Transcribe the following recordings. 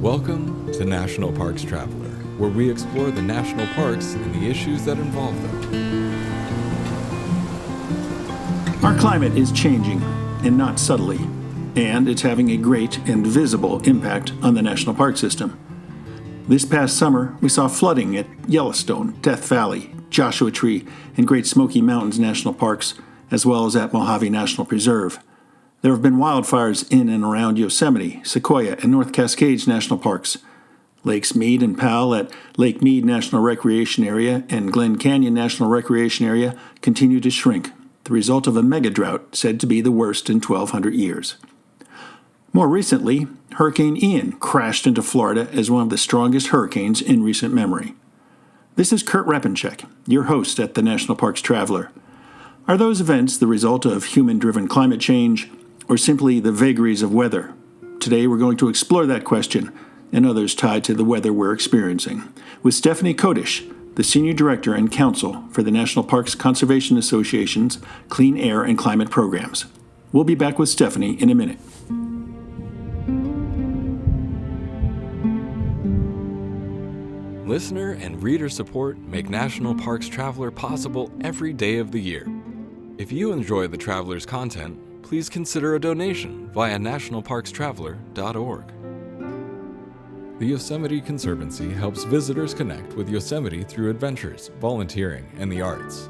Welcome to National Parks Traveler, where we explore the national parks and the issues that involve them. Our climate is changing, and not subtly, and it's having a great and visible impact on the national park system. This past summer, we saw flooding at Yellowstone, Death Valley, Joshua Tree, and Great Smoky Mountains National Parks, as well as at Mojave National Preserve. There have been wildfires in and around Yosemite, Sequoia, and North Cascades National Parks. Lakes Mead and Powell at Lake Mead National Recreation Area and Glen Canyon National Recreation Area continue to shrink, the result of a mega drought said to be the worst in 1,200 years. More recently, Hurricane Ian crashed into Florida as one of the strongest hurricanes in recent memory. This is Kurt Repenchek, your host at the National Parks Traveler. Are those events the result of human-driven climate change, or simply the vagaries of weather? Today we're going to explore that question and others tied to the weather we're experiencing with Stephanie Kodish, the Senior Director and Counsel for the National Parks Conservation Association's Clean Air and Climate Programs. We'll be back with Stephanie in a minute. Listener and reader support make National Parks Traveler possible every day of the year. If you enjoy the Traveler's content, please consider a donation via nationalparkstraveler.org. The Yosemite Conservancy helps visitors connect with Yosemite through adventures, volunteering, and the arts.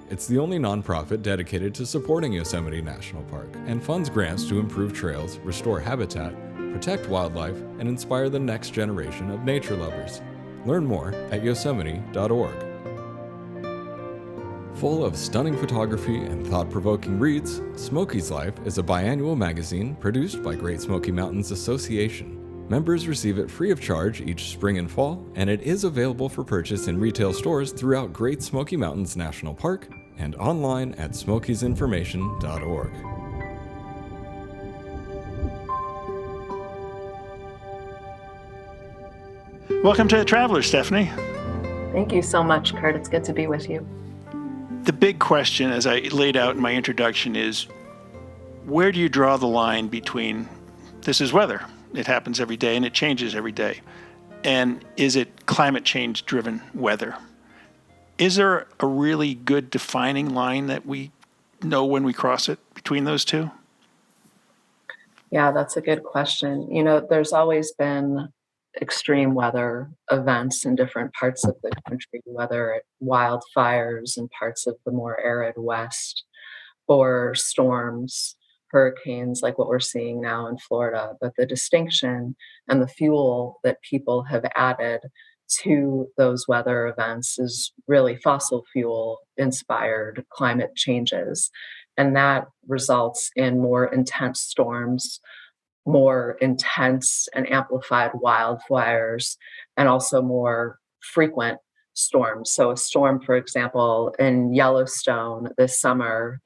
It's the only nonprofit dedicated to supporting Yosemite National Park and funds grants to improve trails, restore habitat, protect wildlife, and inspire the next generation of nature lovers. Learn more at yosemite.org. Full of stunning photography and thought-provoking reads, Smoky's Life is a biannual magazine produced by Great Smoky Mountains Association. Members receive it free of charge each spring and fall, and it is available for purchase in retail stores throughout Great Smoky Mountains National Park and online at smokiesinformation.org. Welcome to the Traveler, Stephanie. Thank you so much, Kurt. It's good to be with you. The big question, as I laid out in my introduction, is where do you draw the line between this is weather, it happens every day and it changes every day, and is it climate change driven weather? Is there a really good defining line that we know when we cross it between those two? Yeah, that's a good question. There's always been extreme weather events in different parts of the country, whether wildfires in parts of the more arid West or storms, hurricanes like what we're seeing now in Florida. But the distinction and the fuel that people have added to those weather events is really fossil fuel inspired climate changes. And that results in more intense storms, more intense and amplified wildfires, and also more frequent storms. So a storm, for example, in Yellowstone this summer,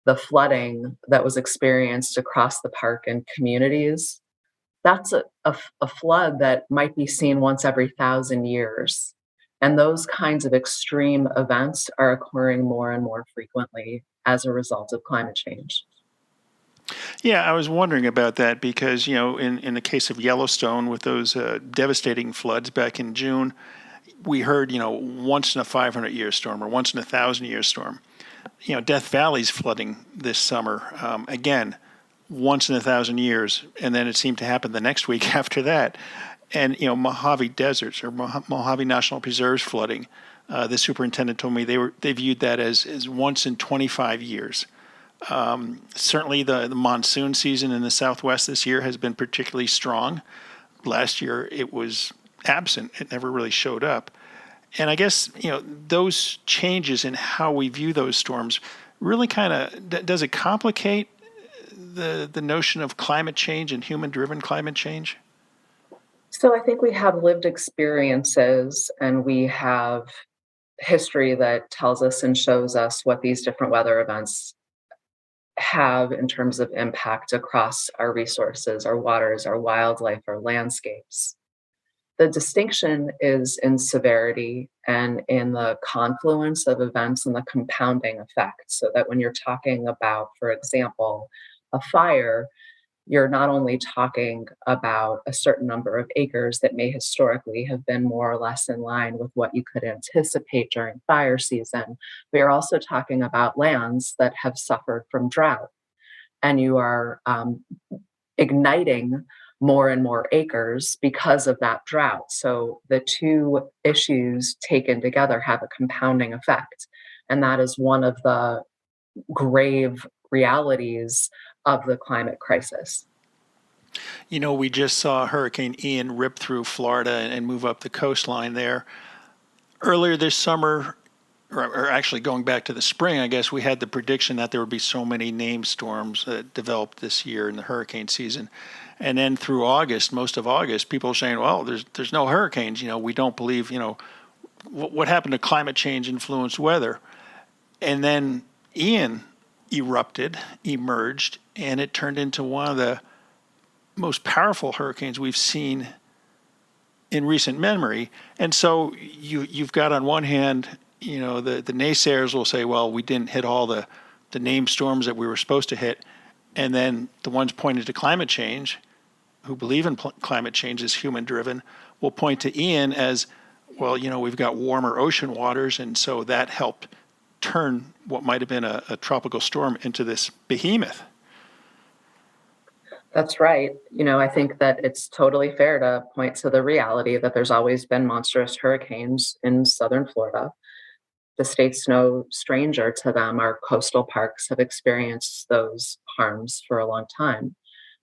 the flooding that was experienced across the park and communities, that's a flood that might be seen once every 1,000 years. And those kinds of extreme events are occurring more and more frequently as a result of climate change. Yeah, I was wondering about that because, in the case of Yellowstone with those devastating floods back in June, we heard, once in a 500-year storm or once in a 1,000-year storm. Death Valley's flooding this summer, again, once in 1,000 years, and then it seemed to happen the next week after that. And, Mojave Deserts or Mojave National Preserve's flooding, the superintendent told me they viewed that as once in 25 years. Certainly the monsoon season in the Southwest this year has been particularly strong. Last year it was absent. It never really showed up. And I guess, those changes in how we view those storms really kind of, does it complicate the notion of climate change and human-driven climate change? So I think we have lived experiences and we have history that tells us and shows us what these different weather events have in terms of impact across our resources, our waters, our wildlife, our landscapes. The distinction is in severity and in the confluence of events and the compounding effect. So that when you're talking about, for example, a fire, you're not only talking about a certain number of acres that may historically have been more or less in line with what you could anticipate during fire season, but you're also talking about lands that have suffered from drought. And you are igniting more and more acres because of that drought. So the two issues taken together have a compounding effect. And that is one of the grave realities of the climate crisis. We just saw Hurricane Ian rip through Florida and move up the coastline there. Earlier this summer, or actually going back to the spring, I guess we had the prediction that there would be so many named storms that developed this year in the hurricane season. And then through August, most of August, people are saying, well, there's no hurricanes. We don't believe, what happened to climate change influenced weather. And then Ian emerged, and it turned into one of the most powerful hurricanes we've seen in recent memory. And so you've got on one hand, the naysayers will say, well, we didn't hit all the named storms that we were supposed to hit. And then the ones pointed to climate change, who believe in climate change is human driven, will point to Ian as, well, we've got warmer ocean waters. And so that helped turn what might have been a tropical storm into this behemoth. That's right. I think that it's totally fair to point to the reality that there's always been monstrous hurricanes in southern Florida. The state's no stranger to them. Our coastal parks have experienced those harms for a long time.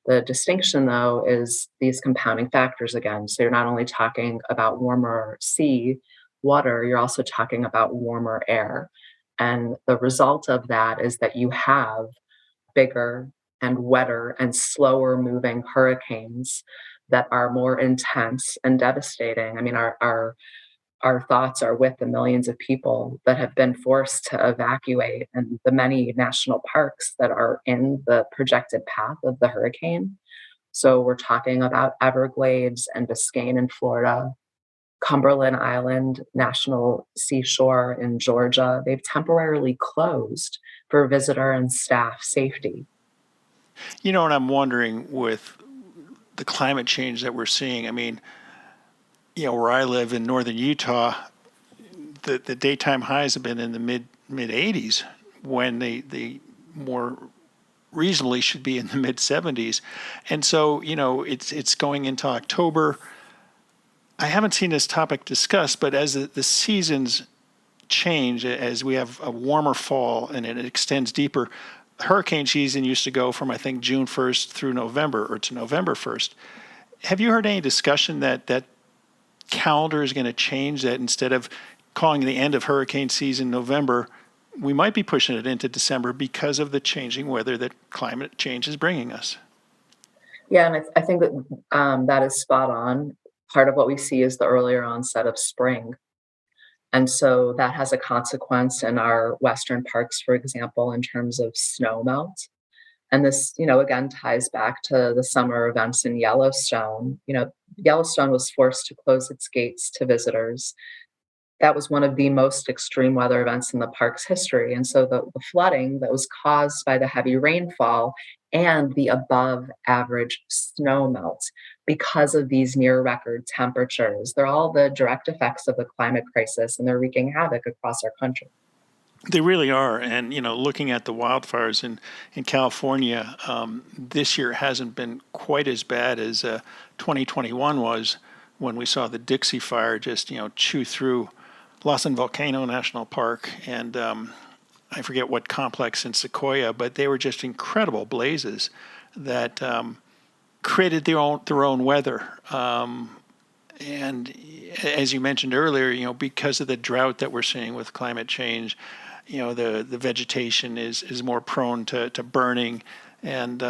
The distinction, though, is these compounding factors again. So you're not only talking about warmer sea water, you're also talking about warmer air. And the result of that is that you have bigger and wetter and slower moving hurricanes that are more intense and devastating. I mean, our thoughts are with the millions of people that have been forced to evacuate and the many national parks that are in the projected path of the hurricane. So we're talking about Everglades and Biscayne in Florida, Cumberland Island National Seashore in Georgia. They've temporarily closed for visitor and staff safety. And I'm wondering with the climate change that we're seeing, I mean, where I live in northern Utah, the daytime highs have been in the mid 80s when they more reasonably should be in the mid 70s. And so, it's going into October. I haven't seen this topic discussed, but as the seasons change, as we have a warmer fall and it extends deeper, hurricane season used to go from, I think, June 1st through November or to November 1st. Have you heard any discussion that calendar is going to change, that instead of calling the end of hurricane season November, we might be pushing it into December because of the changing weather that climate change is bringing us? Yeah, and I think that that is spot on. Part of what we see is the earlier onset of spring. And so that has a consequence in our Western parks, for example, in terms of snow melt. And this, again, ties back to the summer events in Yellowstone. Yellowstone was forced to close its gates to visitors. That was one of the most extreme weather events in the park's history. And so the flooding that was caused by the heavy rainfall and the above average snow melt because of these near record temperatures, they're all the direct effects of the climate crisis, and they're wreaking havoc across our country. They really are. And, looking at the wildfires in California, this year hasn't been quite as bad as 2021 was, when we saw the Dixie Fire just, chew through Lassen Volcano National Park and I forget what complex in Sequoia, but they were just incredible blazes that created their own weather. And as you mentioned earlier, because of the drought that we're seeing with climate change, the vegetation is more prone to burning, and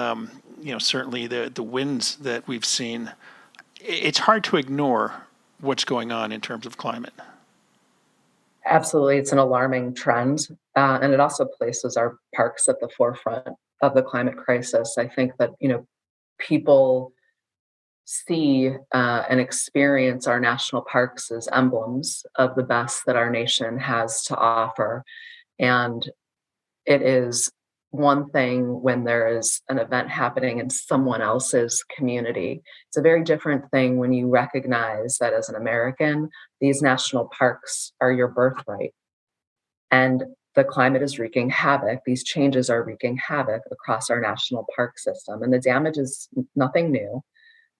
certainly the winds that we've seen. It's hard to ignore what's going on in terms of climate. Absolutely, it's an alarming trend, and it also places our parks at the forefront of the climate crisis. I think that people see and experience our national parks as emblems of the best that our nation has to offer, and it is one thing when there is an event happening in someone else's community. It's a very different thing when you recognize that as an American, these national parks are your birthright. And the climate is wreaking havoc. These changes are wreaking havoc across our national park system. And the damage is nothing new.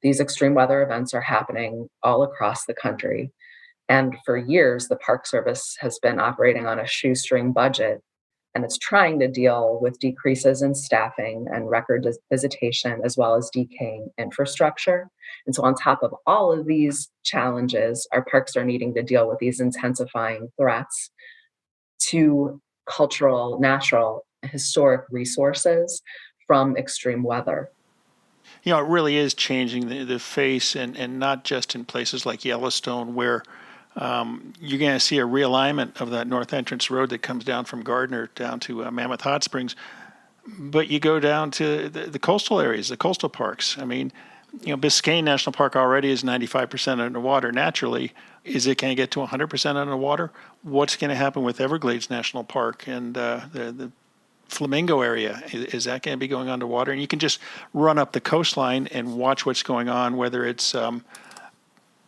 These extreme weather events are happening all across the country. And for years, the Park Service has been operating on a shoestring budget, and it's trying to deal with decreases in staffing and record visitation, as well as decaying infrastructure. And so, on top of all of these challenges, our parks are needing to deal with these intensifying threats to cultural, natural, historic resources from extreme weather. It really is changing the face, and not just in places like Yellowstone, where you're going to see a realignment of that north entrance road that comes down from Gardner down to Mammoth Hot Springs. But you go down to the coastal areas, the coastal parks. I mean, Biscayne National Park already is 95% underwater naturally. Is it going to get to 100% underwater? What's going to happen with Everglades National Park and the Flamingo area? Is that going to be going underwater? And you can just run up the coastline and watch what's going on, whether it's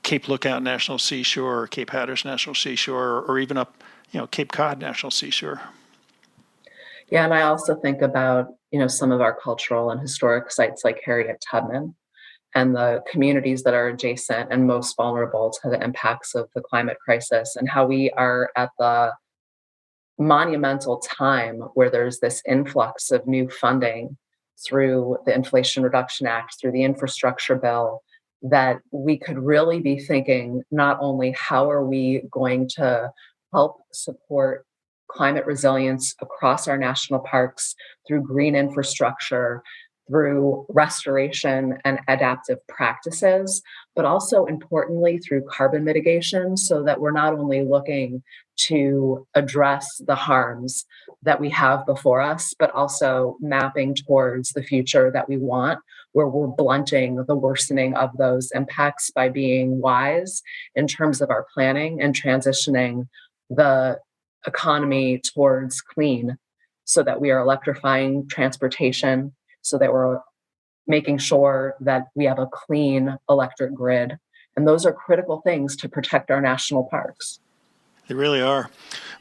Cape Lookout National Seashore or Cape Hatteras National Seashore, or even up, Cape Cod National Seashore. Yeah, and I also think about, some of our cultural and historic sites like Harriet Tubman and the communities that are adjacent and most vulnerable to the impacts of the climate crisis, and how we are at the monumental time where there's this influx of new funding through the Inflation Reduction Act, through the infrastructure bill, that we could really be thinking not only how are we going to help support climate resilience across our national parks through green infrastructure, through restoration and adaptive practices, but also importantly through carbon mitigation, so that we're not only looking to address the harms that we have before us, but also mapping towards the future that we want, where we're blunting the worsening of those impacts by being wise in terms of our planning and transitioning the economy towards clean, so that we are electrifying transportation, so that we're making sure that we have a clean electric grid. And those are critical things to protect our national parks. They really are.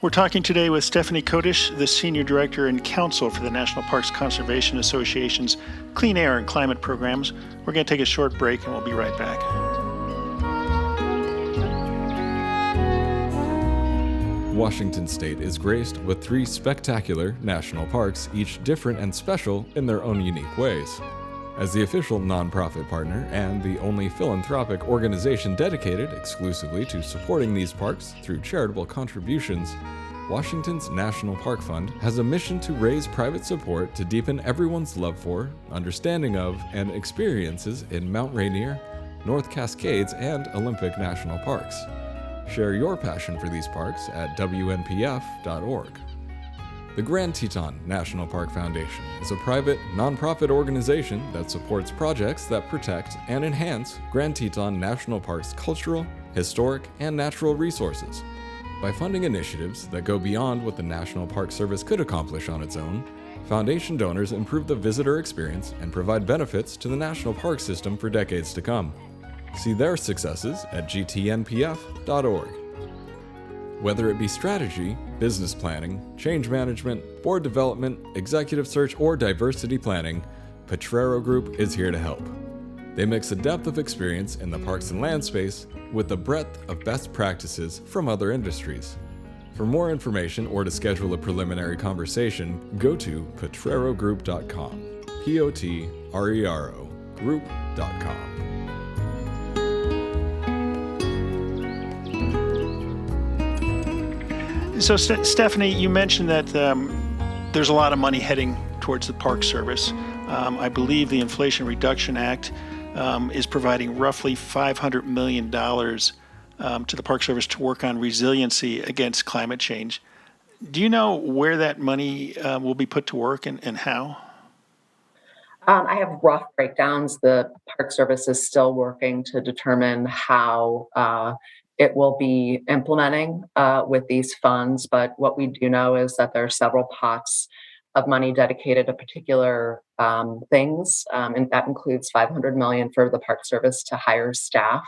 We're talking today with Stephanie Kodish, the Senior Director and Counsel for the National Parks Conservation Association's Clean Air and Climate Programs. We're going to take a short break and we'll be right back. Washington State is graced with 3 spectacular national parks, each different and special in their own unique ways. As the official nonprofit partner and the only philanthropic organization dedicated exclusively to supporting these parks through charitable contributions, Washington's National Park Fund has a mission to raise private support to deepen everyone's love for, understanding of, and experiences in Mount Rainier, North Cascades, and Olympic National Parks. Share your passion for these parks at WNPF.org. The Grand Teton National Park Foundation is a private, nonprofit organization that supports projects that protect and enhance Grand Teton National Park's cultural, historic, and natural resources. By funding initiatives that go beyond what the National Park Service could accomplish on its own, Foundation donors improve the visitor experience and provide benefits to the national park system for decades to come. See their successes at GTNPF.org. Whether it be strategy, business planning, change management, board development, executive search, or diversity planning, Potrero Group is here to help. They mix the depth of experience in the parks and land space with the breadth of best practices from other industries. For more information or to schedule a preliminary conversation, go to potrerogroup.com. Potrero group.com. So, Stephanie, you mentioned that there's a lot of money heading towards the Park Service. I believe the Inflation Reduction Act is providing roughly $500 million to the Park Service to work on resiliency against climate change. Do you know where that money will be put to work and how? I have rough breakdowns. The Park Service is still working to determine how it will be implementing with these funds. But what we do know is that there are several pots of money dedicated to particular things, and that includes $500 million for the Park Service to hire staff.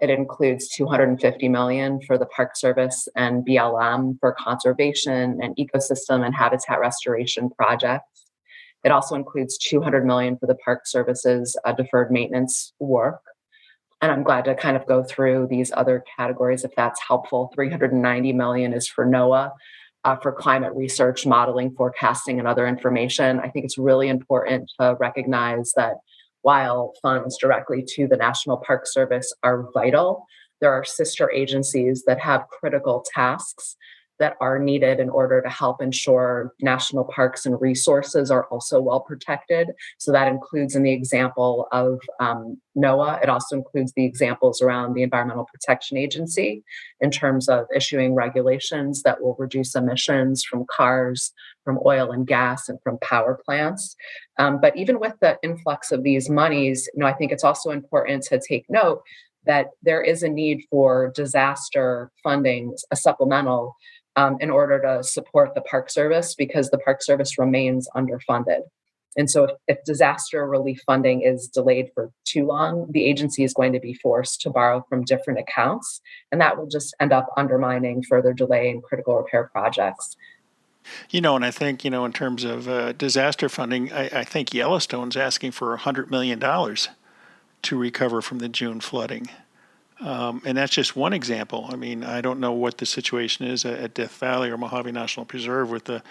It includes $250 million for the Park Service and BLM for conservation and ecosystem and habitat restoration projects. It also includes $200 million for the Park Service's deferred maintenance work. And I'm glad to kind of go through these other categories if that's helpful. $390 million is for NOAA, for climate research, modeling, forecasting, and other information. I think it's really important to recognize that while funds directly to the National Park Service are vital, there are sister agencies that have critical tasks that are needed in order to help ensure national parks and resources are also well protected. So that includes in the example of NOAA. It also includes the examples around the Environmental Protection Agency in terms of issuing regulations that will reduce emissions from cars, from oil and gas, and from power plants. But even with the influx of these monies, I think it's also important to take note that there is a need for disaster funding, a supplemental, in order to support the Park Service, because the Park Service remains underfunded. And so if disaster relief funding is delayed for too long, the agency is going to be forced to borrow from different accounts, and that will just end up undermining further delay in critical repair projects. And I think, in terms of disaster funding, I think Yellowstone's asking for $100 million to recover from the June flooding. And that's just one example. I mean, I don't know what the situation is at Death Valley or Mojave National Preserve with the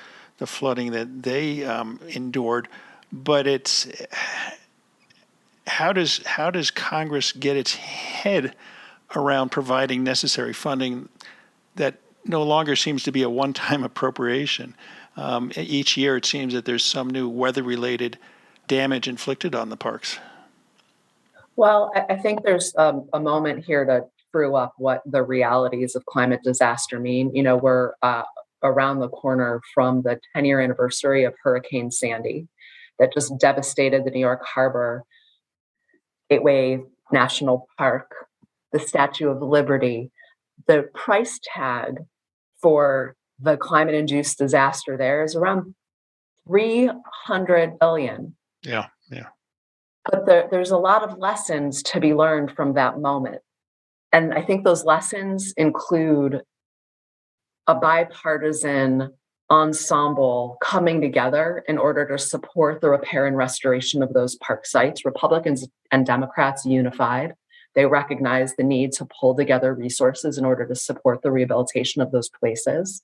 flooding that they endured, but it's how does Congress get its head around providing necessary funding that no longer seems to be a one-time appropriation? Each year it seems that there's some new weather-related damage inflicted on the parks. Well, I think there's a moment here to true up what the realities of climate disaster mean. We're around the corner from the 10-year anniversary of Hurricane Sandy that just devastated the New York Harbor, Gateway National Park, the Statue of Liberty. The price tag for the climate-induced disaster there is around $300 billion. Yeah. But there's a lot of lessons to be learned from that moment. And I think those lessons include a bipartisan ensemble coming together in order to support the repair and restoration of those park sites. Republicans and Democrats unified. They recognized the need to pull together resources in order to support the rehabilitation of those places.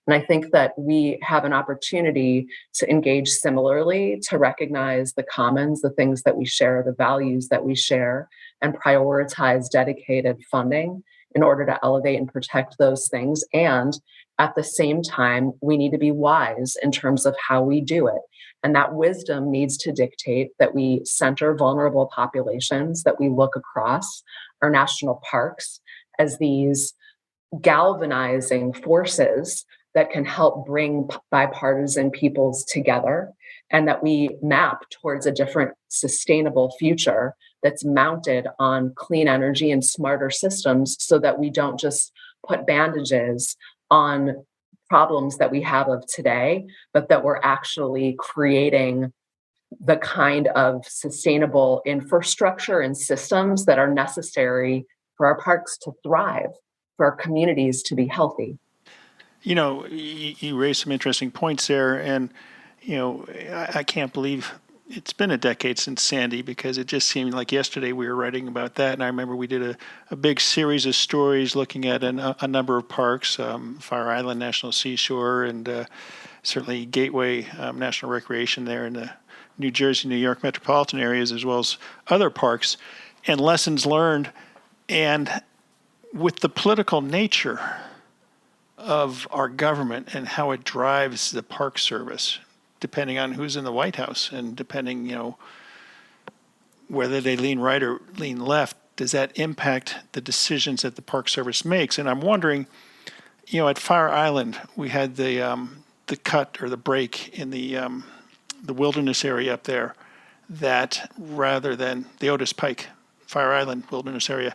And I think that we have an opportunity to engage similarly, to recognize the commons, the things that we share, the values that we share, and prioritize dedicated funding in order to elevate and protect those things. And at the same time, we need to be wise in terms of how we do it. And that wisdom needs to dictate that we center vulnerable populations, that we look across our national parks as these galvanizing forces that can help bring bipartisan peoples together, and that we map towards a different sustainable future that's mounted on clean energy and smarter systems, so that we don't just put bandages on problems that we have of today, but that we're actually creating the kind of sustainable infrastructure and systems that are necessary for our parks to thrive, for our communities to be healthy. You raised some interesting points there, and I can't believe it's been a decade since Sandy, because it just seemed like yesterday we were writing about that. And I remember we did a big series of stories looking at a number of parks, Fire Island National Seashore, and certainly Gateway National Recreation there in the New Jersey, New York metropolitan areas, as well as other parks, and lessons learned. And with the political nature of our government and how it drives the Park Service, depending on who's in the White House and depending, whether they lean right or lean left, does that impact the decisions that the Park Service makes? And I'm wondering, at Fire Island, we had the cut or the break in the wilderness area up there, that rather than the Otis Pike Fire Island wilderness area,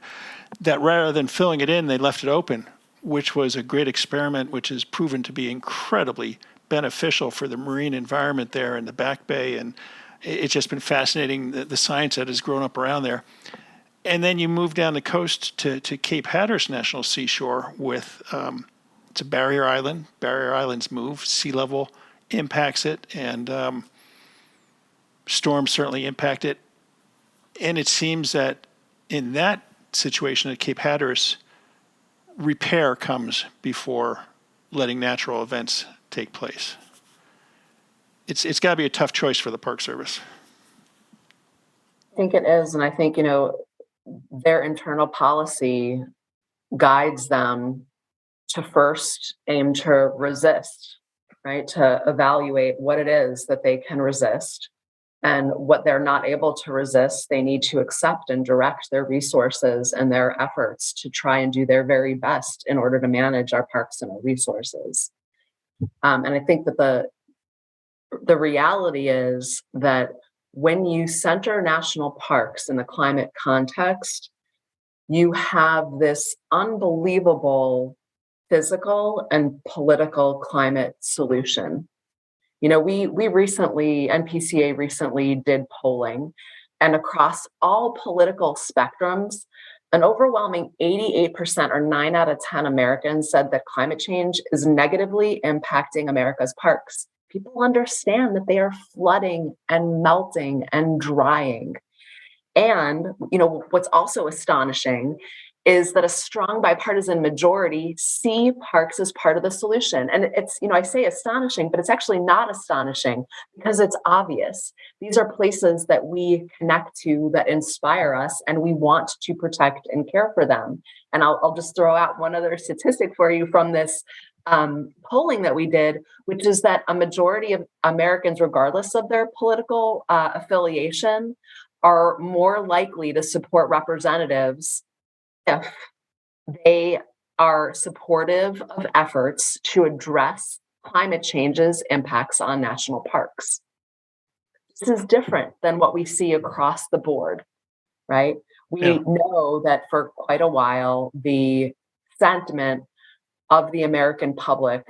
that rather than filling it in, they left it open, which was a great experiment, which has proven to be incredibly beneficial for the marine environment there in the Back Bay. And it's just been fascinating, the science that has grown up around there. And then you move down the coast to Cape Hatteras National Seashore with, it's a barrier island. Barrier islands move, sea level impacts it, and storms certainly impact it. And it seems that in that situation at Cape Hatteras, repair comes before letting natural events take place. It's got to be a tough choice for the Park Service. I think it is, and I think, their internal policy guides them to first aim to resist, right? To evaluate what it is that they can resist, and what they're not able to resist, they need to accept and direct their resources and their efforts to try and do their very best in order to manage our parks and our resources. And I think that the reality is that when you center national parks in the climate context, you have this unbelievable physical and political climate solution. We recently, NPCA recently did polling, and across all political spectrums, an overwhelming 88%, or 9 out of 10 Americans, said that climate change is negatively impacting America's parks. People understand that they are flooding and melting and drying. And, what's also astonishing is that a strong bipartisan majority see parks as part of the solution. And it's, I say astonishing, but it's actually not astonishing because it's obvious. These are places that we connect to, that inspire us, and we want to protect and care for them. And I'll just throw out one other statistic for you from this polling that we did, which is that a majority of Americans, regardless of their political affiliation, are more likely to support representatives if they are supportive of efforts to address climate change's impacts on national parks. This is different than what we see across the board, right? We know that for quite a while, the sentiment of the American public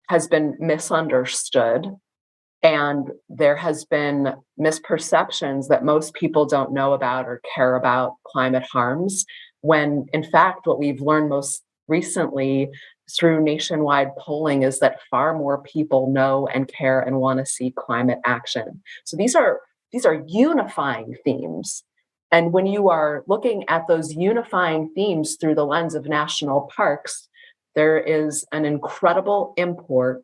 has been misunderstood, and there has been misperceptions that most people don't know about or care about climate harms, when in fact what we've learned most recently through nationwide polling is that far more people know and care and want to see climate action. So these are unifying themes. And when you are looking at those unifying themes through the lens of national parks, there is an incredible import,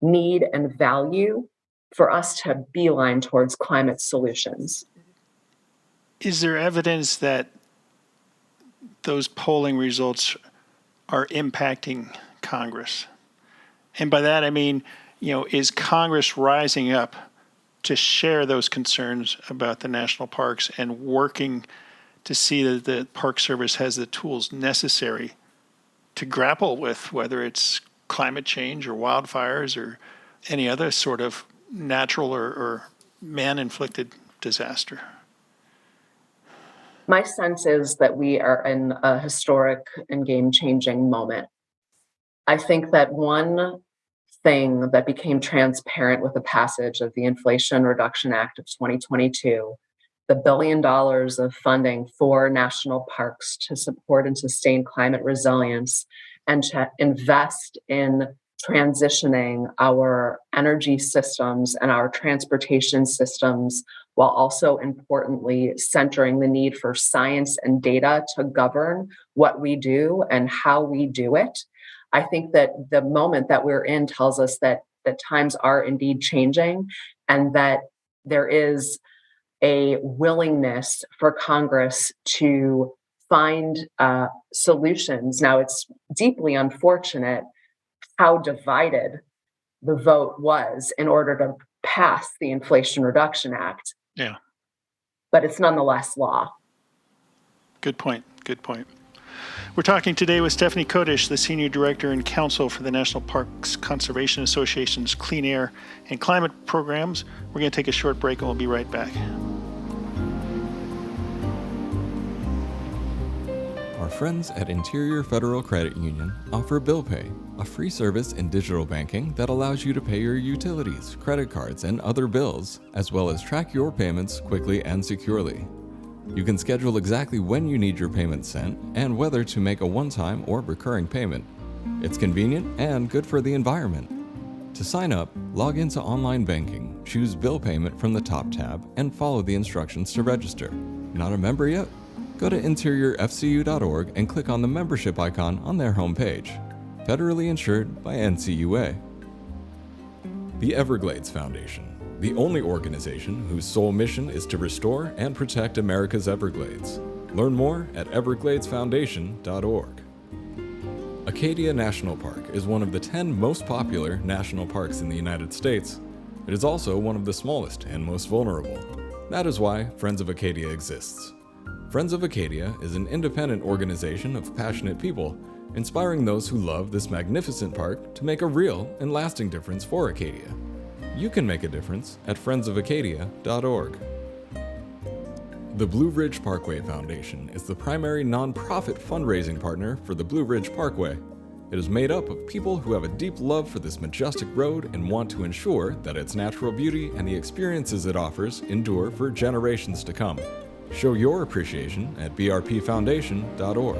need, and value for us to beeline towards climate solutions. Is there evidence that those polling results are impacting Congress? And by that, I mean, is Congress rising up to share those concerns about the national parks and working to see that the Park Service has the tools necessary to grapple with whether it's climate change or wildfires or any other sort of natural or man-inflicted disaster? My sense is that we are in a historic and game-changing moment. I think that one thing that became transparent with the passage of the Inflation Reduction Act of 2022, the $1 billion of funding for national parks to support and sustain climate resilience and to invest in transitioning our energy systems and our transportation systems, while also importantly centering the need for science and data to govern what we do and how we do it. I think that the moment that we're in tells us that times are indeed changing, and that there is a willingness for Congress to find solutions. Now, it's deeply unfortunate how divided the vote was in order to pass the Inflation Reduction Act. Yeah. But it's nonetheless law. Good point. We're talking today with Stephanie Kodish, the Senior Director and Counsel for the National Parks Conservation Association's Clean Air and Climate Programs. We're going to take a short break and we'll be right back. Our friends at Interior Federal Credit Union offer Bill Pay, a free service in digital banking that allows you to pay your utilities, credit cards, and other bills, as well as track your payments quickly and securely. You can schedule exactly when you need your payments sent and whether to make a one-time or recurring payment. It's convenient and good for the environment. To sign up, log into online banking, choose Bill Payment from the top tab, and follow the instructions to register. Not a member yet? Go to interiorfcu.org and click on the membership icon on their homepage. Federally insured by NCUA. The Everglades Foundation, the only organization whose sole mission is to restore and protect America's Everglades. Learn more at evergladesfoundation.org. Acadia National Park is one of the 10 most popular national parks in the United States. It is also one of the smallest and most vulnerable. That is why Friends of Acadia exists. Friends of Acadia is an independent organization of passionate people, inspiring those who love this magnificent park to make a real and lasting difference for Acadia. You can make a difference at friendsofacadia.org. The Blue Ridge Parkway Foundation is the primary nonprofit fundraising partner for the Blue Ridge Parkway. It is made up of people who have a deep love for this majestic road and want to ensure that its natural beauty and the experiences it offers endure for generations to come. Show your appreciation at brpfoundation.org.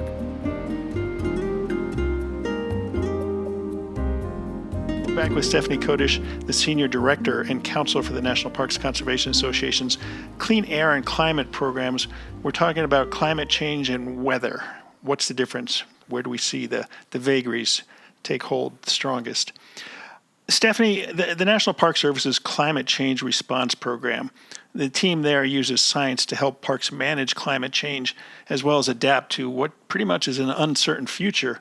We're back with Stephanie Kodish, the Senior Director and Counsel for the National Parks Conservation Association's Clean Air and Climate programs. We're talking about climate change and weather. What's the difference? Where do we see the vagaries take hold strongest? Stephanie, the National Park Service's Climate Change Response Program, the team there uses science to help parks manage climate change as well as adapt to what pretty much is an uncertain future.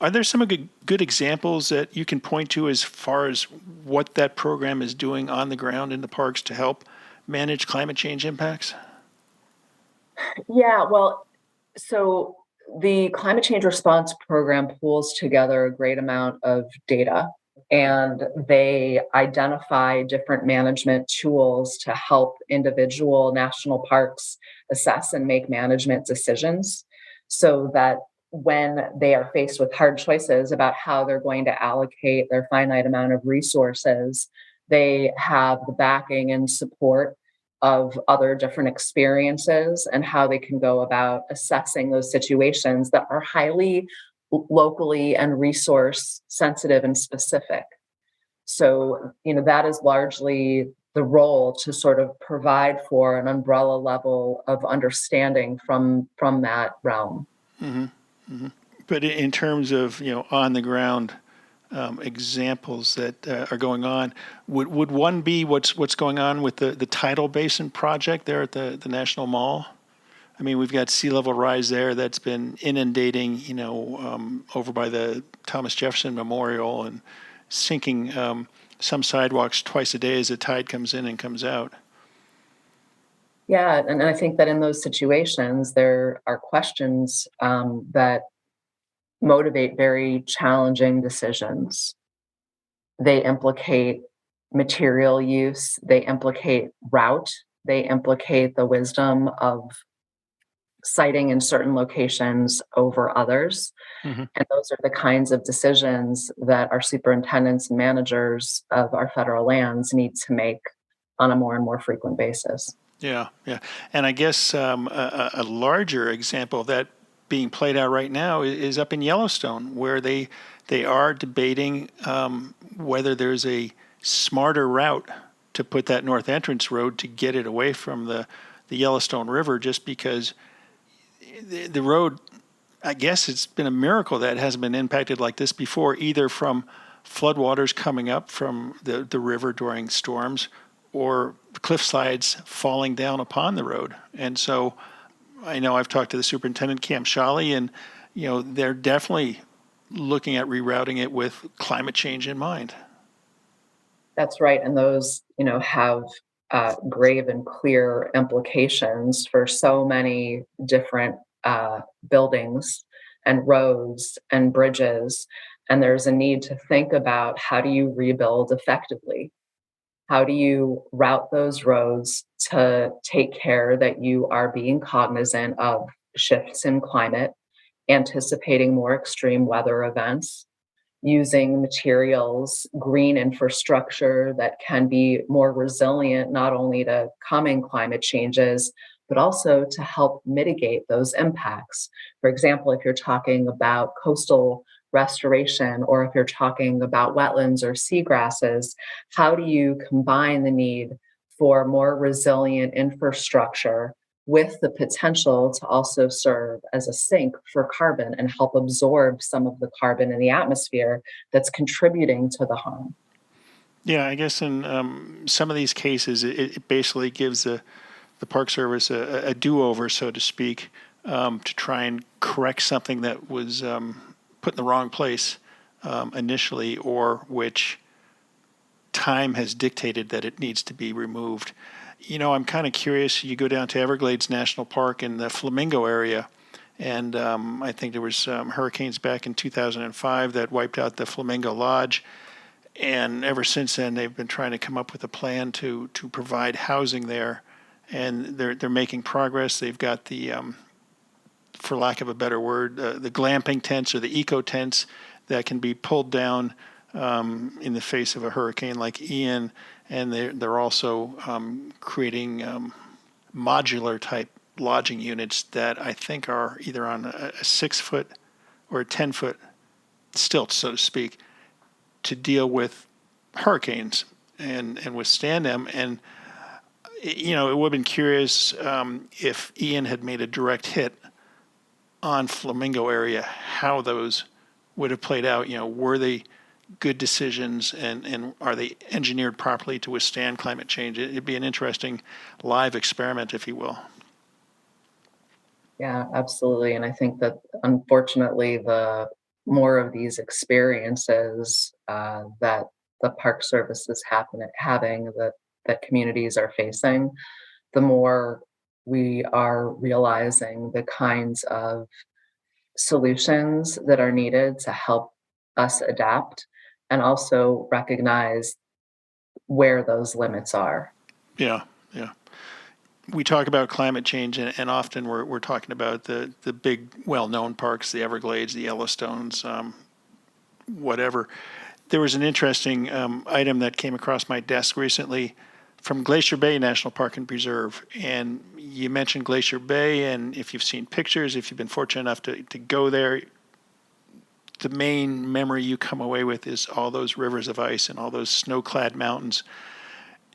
Are there some good examples that you can point to as far as what that program is doing on the ground in the parks to help manage climate change impacts? Yeah, well, so the Climate Change Response Program pulls together a great amount of data, and they identify different management tools to help individual national parks assess and make management decisions so that when they are faced with hard choices about how they're going to allocate their finite amount of resources, they have the backing and support of other different experiences and how they can go about assessing those situations that are highly locally and resource sensitive and specific. So, that is largely the role to sort of provide for an umbrella level of understanding from that realm. Mm-hmm. Mm-hmm. But in terms of, on the ground examples that are going on, would one be what's going on with the tidal basin project there at the National Mall? I mean, we've got sea level rise there that's been inundating, over by the Thomas Jefferson Memorial and sinking some sidewalks twice a day as the tide comes in and comes out. Yeah, and I think that in those situations, there are questions that motivate very challenging decisions. They implicate material use, they implicate route, they implicate the wisdom of siting in certain locations over others. Mm-hmm. And those are the kinds of decisions that our superintendents and managers of our federal lands need to make on a more and more frequent basis. Yeah. And I guess a larger example of that being played out right now is up in Yellowstone, where they are debating whether there's a smarter route to put that north entrance road to get it away from the Yellowstone River, just because the road, I guess it's been a miracle that it hasn't been impacted like this before, either from floodwaters coming up from the river during storms or cliff slides falling down upon the road. And so I know I've talked to the superintendent, Cam Shawley, and they're definitely looking at rerouting it with climate change in mind. That's right. And those, have grave and clear implications for so many different buildings and roads and bridges. And there's a need to think about, how do you rebuild effectively? How do you route those roads to take care that you are being cognizant of shifts in climate anticipating more extreme weather events, using materials, green infrastructure that can be more resilient, not only to coming climate changes, but also to help mitigate those impacts. For example, if you're talking about coastal restoration, or if you're talking about wetlands or seagrasses, how do you combine the need for more resilient infrastructure with the potential to also serve as a sink for carbon and help absorb some of the carbon in the atmosphere that's contributing to the harm? Yeah, I guess in some of these cases, it basically gives the Park Service a do-over, so to speak, to try and correct something that was put in the wrong place initially, or which time has dictated that it needs to be removed. I'm kind of curious. You go down to Everglades National Park in the Flamingo area, and I think there was hurricanes back in 2005 that wiped out the Flamingo Lodge. And ever since then, they've been trying to come up with a plan to provide housing there, and they're making progress. They've got the, for lack of a better word, the glamping tents or the eco tents that can be pulled down in the face of a hurricane like Ian, and they're also creating modular type lodging units that I think are either on a 6 foot or a 10 foot stilt, so to speak, to deal with hurricanes and withstand them. And it would have been curious if Ian had made a direct hit on Flamingo area, how those would have played out. Were they good decisions, and are they engineered properly to withstand climate change? It'd be an interesting live experiment, if you will. Yeah, absolutely. And I think that unfortunately, the more of these experiences that the Park Service is having, that communities are facing, the more we are realizing the kinds of solutions that are needed to help us adapt and also recognize where those limits are. Yeah, yeah. We talk about climate change, and often we're talking about the big, well-known parks, the Everglades, the Yellowstones, whatever. There was an interesting item that came across my desk recently from Glacier Bay National Park and Preserve. And you mentioned Glacier Bay, and if you've seen pictures, if you've been fortunate enough to go there, the main memory you come away with is all those rivers of ice and all those snow-clad mountains.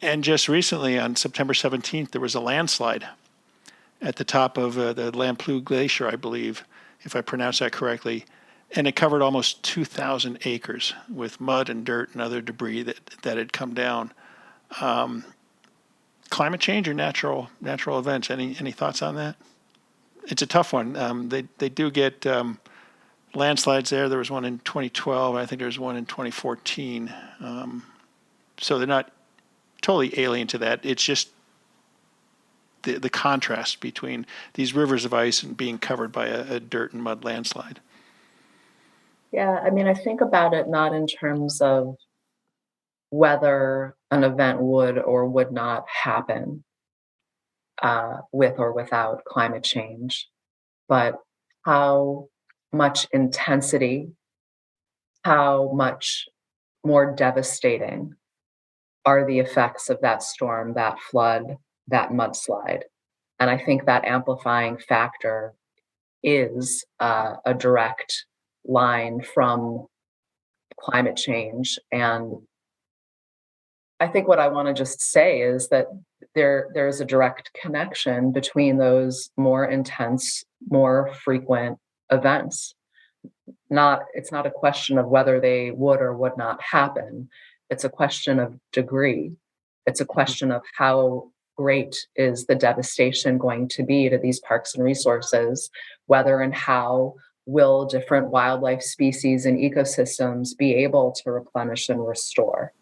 And just recently, on September 17th, there was a landslide at the top of the Lamplugh Glacier, I believe, if I pronounce that correctly. And it covered almost 2,000 acres with mud and dirt and other debris that had come down. Climate change or natural events? Any thoughts on that? It's a tough one. They do get landslides there. There was one in 2012. I think there was one in 2014. So they're not totally alien to that. It's just the contrast between these rivers of ice and being covered by a dirt and mud landslide. Yeah, I mean, I think about it not in terms of whether an event would or would not happen with or without climate change, but how much intensity, how much more devastating are the effects of that storm, that flood, that mudslide. And I think that amplifying factor is a direct line from climate change. And I think what I want to just say is that there's a direct connection between those more intense, more frequent events. It's not a question of whether they would or would not happen. It's a question of degree. It's a question of how great is the devastation going to be to these parks and resources, whether and how will different wildlife species and ecosystems be able to replenish and restore.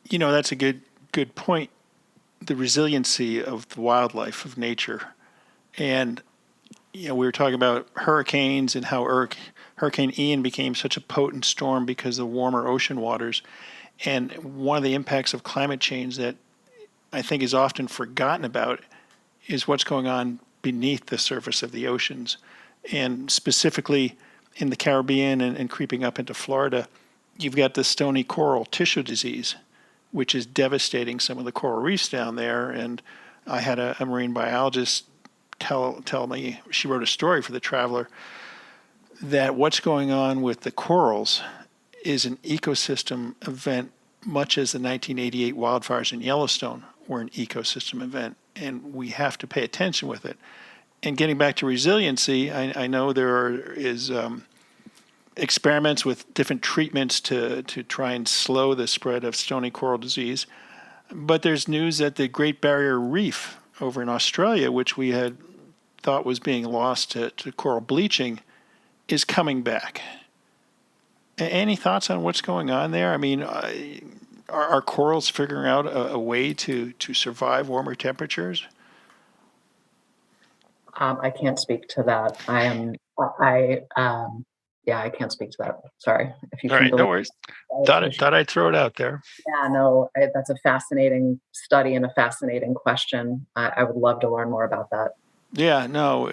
That's a good point. The resiliency of the wildlife, of nature. And, we were talking about hurricanes and how Hurricane Ian became such a potent storm because of warmer ocean waters. And one of the impacts of climate change that I think is often forgotten about is what's going on beneath the surface of the oceans. And specifically in the Caribbean and creeping up into Florida, you've got the stony coral tissue disease, which is devastating some of the coral reefs down there. And I had a marine biologist tell me, she wrote a story for the Traveler, that what's going on with the corals is an ecosystem event, much as the 1988 wildfires in Yellowstone were an ecosystem event, and we have to pay attention with it. And getting back to resiliency, I know there is experiments with different treatments to try and slow the spread of stony coral disease, but there's news that the Great Barrier Reef over in Australia, which we had thought was being lost to coral bleaching, is coming back. Any thoughts on what's going on there? I mean, are corals figuring out a way to survive warmer temperatures? I can't speak to that. I can't speak to that. Sorry. If you All can right, no believe worries. I Thought I'd throw it out there. Yeah, no, that's a fascinating study and a fascinating question. I would love to learn more about that. Yeah, no,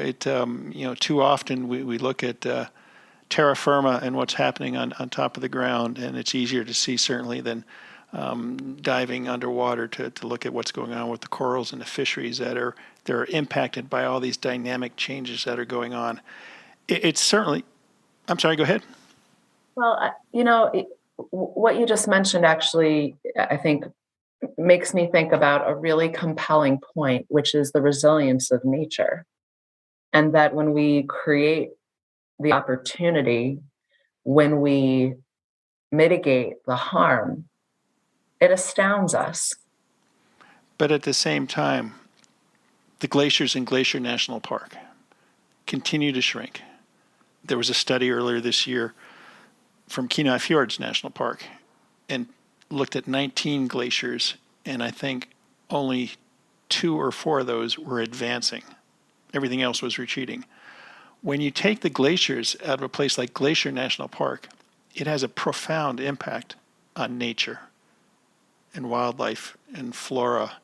too often we look at terra firma and what's happening on top of the ground, and it's easier to see certainly than diving underwater to look at what's going on with the corals and the fisheries they're impacted by all these dynamic changes that are going on. It's certainly, I'm sorry, go ahead. Well, what you just mentioned actually, I think, makes me think about a really compelling point, which is the resilience of nature. And that when we create the opportunity, when we mitigate the harm, it astounds us. But at the same time, the glaciers in Glacier National Park continue to shrink. There was a study earlier this year from Kenai Fjords National Park and looked at 19 glaciers, and I think only 2 or 4 of those were advancing. Everything else was retreating. When you take the glaciers out of a place like Glacier National Park, it has a profound impact on nature and wildlife and flora,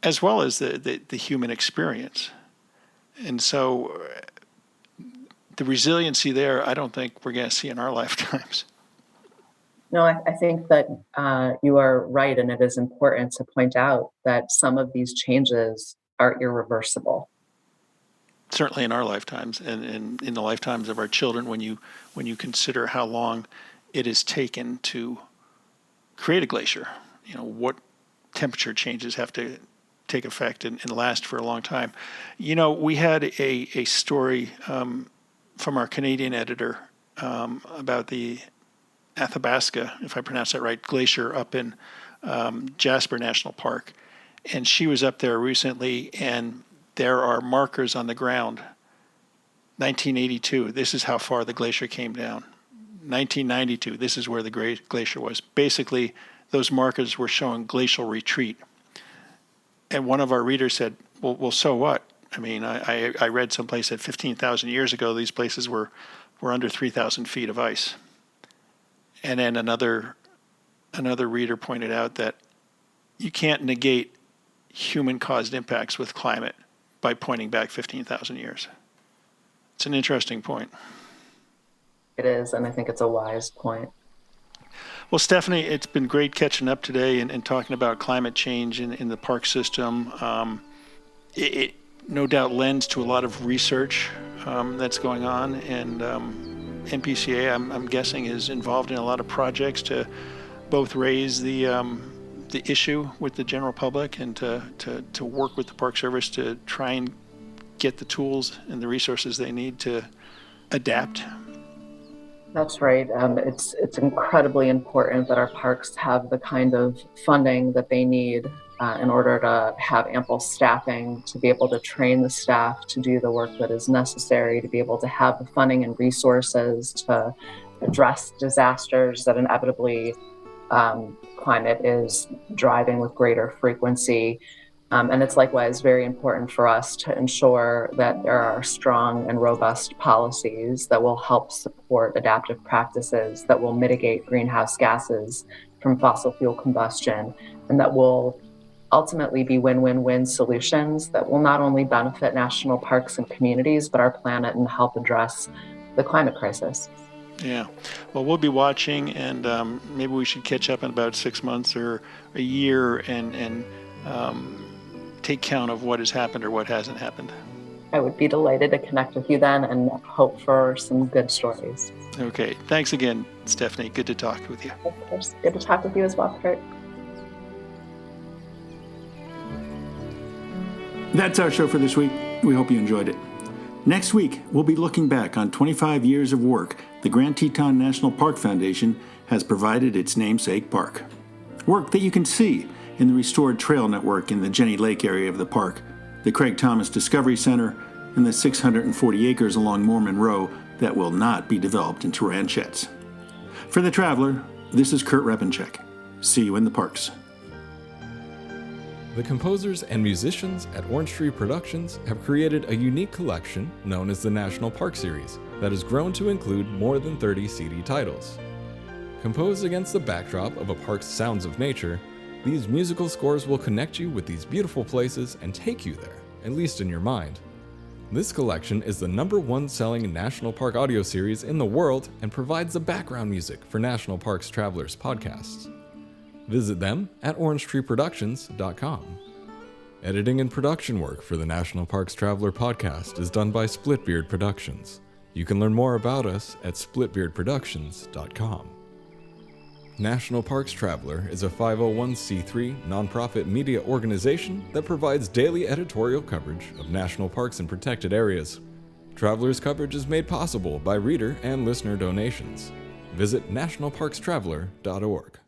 as well as the human experience. And so the resiliency there, I don't think we're going to see in our lifetimes. No, I think that you are right, and it is important to point out that some of these changes are irreversible. Certainly in our lifetimes, and in the lifetimes of our children, when you consider how long it has taken to create a glacier, what temperature changes have to take effect and last for a long time. We had a story from our Canadian editor about the Athabasca, if I pronounce that right, glacier up in Jasper National Park. And she was up there recently, and there are markers on the ground. 1982, this is how far the glacier came down. 1992, this is where the glacier was. Basically, those markers were showing glacial retreat. And one of our readers said, well, so what? I mean, I read someplace that 15,000 years ago, these places were under 3,000 feet of ice. And then another reader pointed out that you can't negate human-caused impacts with climate by pointing back 15,000 years. It's an interesting point. It is, and I think it's a wise point. Well, Stephanie, it's been great catching up today and talking about climate change in the park system. It no doubt lends to a lot of research that's going on, and NPCA, I'm guessing, is involved in a lot of projects to both raise the issue with the general public and to work with the Park Service to try and get the tools and the resources they need to adapt. That's right. It's incredibly important that our parks have the kind of funding that they need in order to have ample staffing, to be able to train the staff to do the work that is necessary, to be able to have the funding and resources to address disasters that inevitably climate is driving with greater frequency. And it's likewise very important for us to ensure that there are strong and robust policies that will help support adaptive practices that will mitigate greenhouse gases from fossil fuel combustion, and that will ultimately be win-win-win solutions that will not only benefit national parks and communities, but our planet and help address the climate crisis. Yeah. Well, we'll be watching, and maybe we should catch up in about 6 months or a year and take count of what has happened or what hasn't happened. I would be delighted to connect with you then and hope for some good stories. Okay. Thanks again, Stephanie. Good to talk with you. Of course. Good to talk with you as well, Kurt. That's our show for this week. We hope you enjoyed it. Next week, we'll be looking back on 25 years of work the Grand Teton National Park Foundation has provided its namesake park. Work that you can see in the restored trail network in the Jenny Lake area of the park, the Craig Thomas Discovery Center, and the 640 acres along Mormon Row that will not be developed into ranchettes. For The Traveler, this is Kurt Repenchek. See you in the parks. The composers and musicians at Orange Tree Productions have created a unique collection known as the National Park Series that has grown to include more than 30 CD titles. Composed against the backdrop of a park's sounds of nature, these musical scores will connect you with these beautiful places and take you there, at least in your mind. This collection is the #1 selling National Park audio series in the world and provides the background music for National Parks Travelers podcasts. Visit them at orangetreeproductions.com. Editing and production work for the National Parks Traveler podcast is done by Splitbeard Productions. You can learn more about us at splitbeardproductions.com. National Parks Traveler is a 501c3 nonprofit media organization that provides daily editorial coverage of national parks and protected areas. Traveler's coverage is made possible by reader and listener donations. Visit nationalparkstraveler.org.